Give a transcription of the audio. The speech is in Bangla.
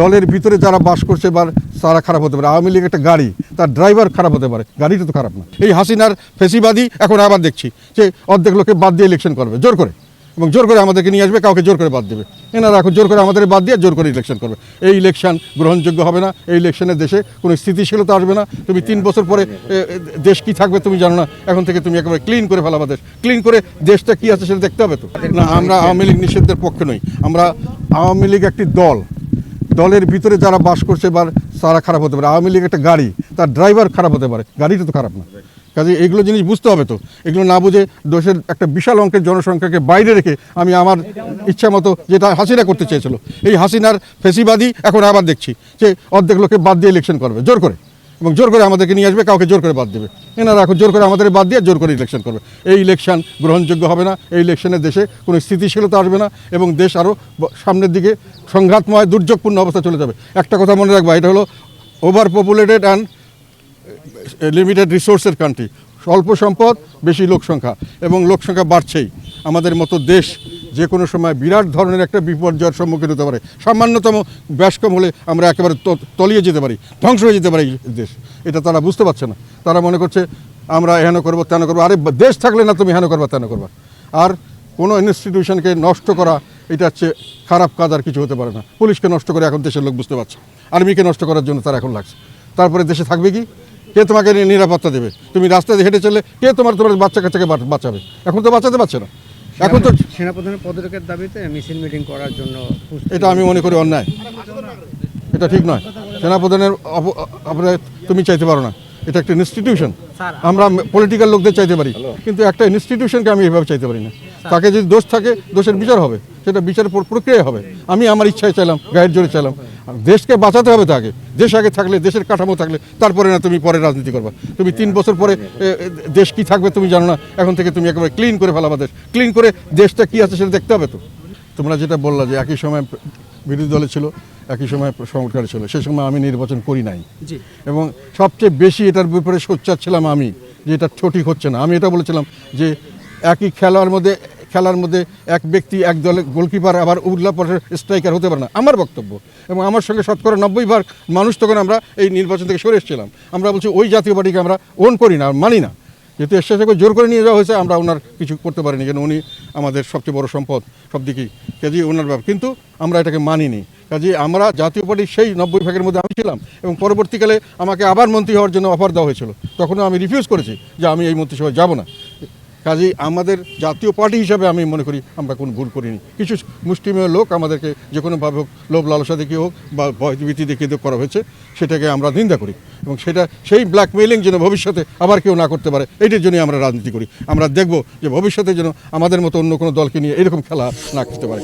দলের ভিতরে যারা বাস করছে বা তারা খারাপ হতে পারে। আওয়ামী লীগ একটা গাড়ি, তার ড্রাইভার খারাপ হতে পারে, গাড়িটা তো খারাপ না। এই হাসিনার ফেসিবাদী এখন আবার দেখছি যে অর্ধেক লোকে বাদ দিয়ে ইলেকশন করবে জোর করে, এবং জোর করে আমাদেরকে নিয়ে আসবে, কাউকে জোর করে বাদ দেবে। এনারা এখন জোর করে আমাদের বাদ দিয়ে জোর করে ইলেকশন করবে। এই ইলেকশন গ্রহণযোগ্য হবে না। এই ইলেকশনে দেশে কোনো স্থিতিশীলতা আসবে না। তুমি 3 বছর পরে দেশ কি থাকবে তুমি জানো না, এখন থেকে তুমি একেবারে ক্লিন করে ফেলাবা দেশ। ক্লিন করে দেশটা কি আছে সেটা দেখতে হবে তো। না, আমরা আওয়ামী লীগ নিষিদ্ধের পক্ষে নই। আমরা আওয়ামী লীগ একটি দলের ভিতরে যারা বাস করছে বা তারা খারাপ হতে পারে। আওয়ামী লীগ একটা গাড়ি, তার ড্রাইভার খারাপ হতে পারে, গাড়িটা তো খারাপ না। কাজে এইগুলো জিনিস বুঝতে হবে তো। এগুলো না বুঝে দেশের একটা বিশাল অঙ্কের জনসংখ্যাকে বাইরে রেখে আমি আমার ইচ্ছা মতো যেটা হাসিনা করতে চেয়েছিল, এই হাসিনার ফেসিবাদী এখন আবার দেখছি যে অর্ধেক লোকে বাদ দিয়ে ইলেকশন করবে জোর করে, এবং জোর করে আমাদেরকে নিয়ে আসবে, কাউকে জোর করে বাদ দেবে। এনারা এখন জোর করে আমাদের বাদ দিয়ে জোর করে ইলেকশন করবে। এই ইলেকশন গ্রহণযোগ্য হবে না। এই ইলেকশনে দেশে কোনো স্থিতিশীলতা আসবে না, এবং দেশ আরও সামনের দিকে সংঘাতময় দুর্যোগপূর্ণ অবস্থা চলে যাবে। একটা কথা মনে রাখবা, এটা হলো ওভার পপুলেটেড অ্যান্ড লিমিটেড রিসোর্সের কান্ট্রি। স্বল্প সম্পদ, বেশি লোকসংখ্যা, এবং লোকসংখ্যা বাড়ছেই। আমাদের মতো দেশ যে কোনো সময় বিরাট ধরনের একটা বিপর্যয়ের সম্মুখীন হতে পারে। সামান্যতম ব্যাসকম হলে আমরা একেবারে তলিয়ে যেতে পারি, ধ্বংস হয়ে যেতে পারি দেশ। এটা তারা বুঝতে পারছে না। তারা মনে করছে আমরা হেন করবো তেন করবো। আরে দেশ থাকলে না তুমি হেন করবা তেন করবা। আর কোনো ইনস্টিটিউশনকে নষ্ট করা, এটা হচ্ছে খারাপ কাজ, আর কিছু হতে পারে না। পুলিশকে নষ্ট করে এখন দেশের লোক বুঝতে পারছে, আর্মিকে নষ্ট করার জন্য তারা এখন লাগছে। তারপরে দেশে থাকবে কি? কে তোমাকে নিরাপত্তা দেবে? তুমি রাস্তায় হেঁটে চলে কে তোমার বাচ্চা কাচ্চাকে বাঁচাবে? এখন তো বাঁচাতে পারছে না। এখন তো সেনাপ্রধানের পদত্যাগের দাবিতে মিছিল মিটিং করার জন্য এটা আমি মনে করি অন্যায়, এটা ঠিক নয়। সেনাপ্রধানের তুমি চাইতে পারো না, এটা একটা ইনস্টিটিউশন। আমরা পলিটিক্যাল লোকদের চাইতে পারি, কিন্তু একটা ইনস্টিটিউশনকে আমি এভাবে চাইতে পারি না। তাকে যদি দোষ থাকে, দোষের বিচার হবে, সেটা বিচারের প্রক্রিয়া হবে। আমি আমার ইচ্ছায় চাইলাম, গায়ের জোরে চাইলাম। দেশকে বাঁচাতে হবে তাকে। দেশ আগে থাকলে, দেশের কাঠামো থাকলে, তারপরে না তুমি পরে রাজনীতি করবা। তুমি 3 বছর পরে দেশ কি থাকবে তুমি জানো না, এখন থেকে তুমি একেবারে ক্লিন করে ফেলাবা দেশ। ক্লিন করে দেশটা কি আছে সেটা দেখতে হবে তো। তোমরা যেটা বললা যে একই সময় বিরোধী দলে ছিল, একই সময় সংস্কারে ছিল, সেই সময় আমি নির্বাচন করি নাই, এবং সবচেয়ে বেশি এটার ব্যাপারে সোচ্চার ছিলাম আমি, যে এটা সঠিক হচ্ছে না। আমি এটা বলেছিলাম যে একই খেলার মধ্যে এক ব্যক্তি এক দলের গোলকিপার আবার উল্লাপরের স্ট্রাইকার হতে পারে না, আমার বক্তব্য। এবং আমার সঙ্গে 90% মানুষ তখন আমরা এই নির্বাচন থেকে সরে এসেছিলাম। আমরা বলছি ওই জাতীয় পার্টিকে আমরা ওন করি না, মানি না। যেহেতু এরশাদকে জোর করে নিয়ে যাওয়া হয়েছে, আমরা ওনার কিছু করতে পারিনি, কেন উনি আমাদের সবচেয়ে বড় সম্পদ সব দিকেই। কাজেই ওনার ব্যাপার, কিন্তু আমরা এটাকে মানিনি। কাজেই আমরা জাতীয় পার্টির সেই 90% মধ্যে আমি ছিলাম, এবং পরবর্তীকালে আমাকে আবার মন্ত্রী হওয়ার জন্য অফার দেওয়া হয়েছিল। তখনও আমি রিফিউজ করেছি যে আমি এই মন্ত্রিসভায় যাব না। কাজেই আমাদের জাতীয় পার্টি হিসাবে আমি মনে করি আমরা কোনো ভুল করিনি। কিছু মুষ্টিমেয় লোক আমাদেরকে যে কোনোভাবে হোক, লোভ লালসা দেখিয়ে হোক বা ভয়ভীতি দেখিয়ে করা হয়েছে, সেটাকে আমরা নিন্দা করি, এবং সেই ব্ল্যাকমেইলিং যেন ভবিষ্যতে আবার কেউ না করতে পারে, এইটার জন্যই আমরা রাজনীতি করি। আমরা দেখব যে ভবিষ্যতে যেন আমাদের মতো অন্য কোনো দলকে নিয়ে এরকম খেলা না করতে পারে।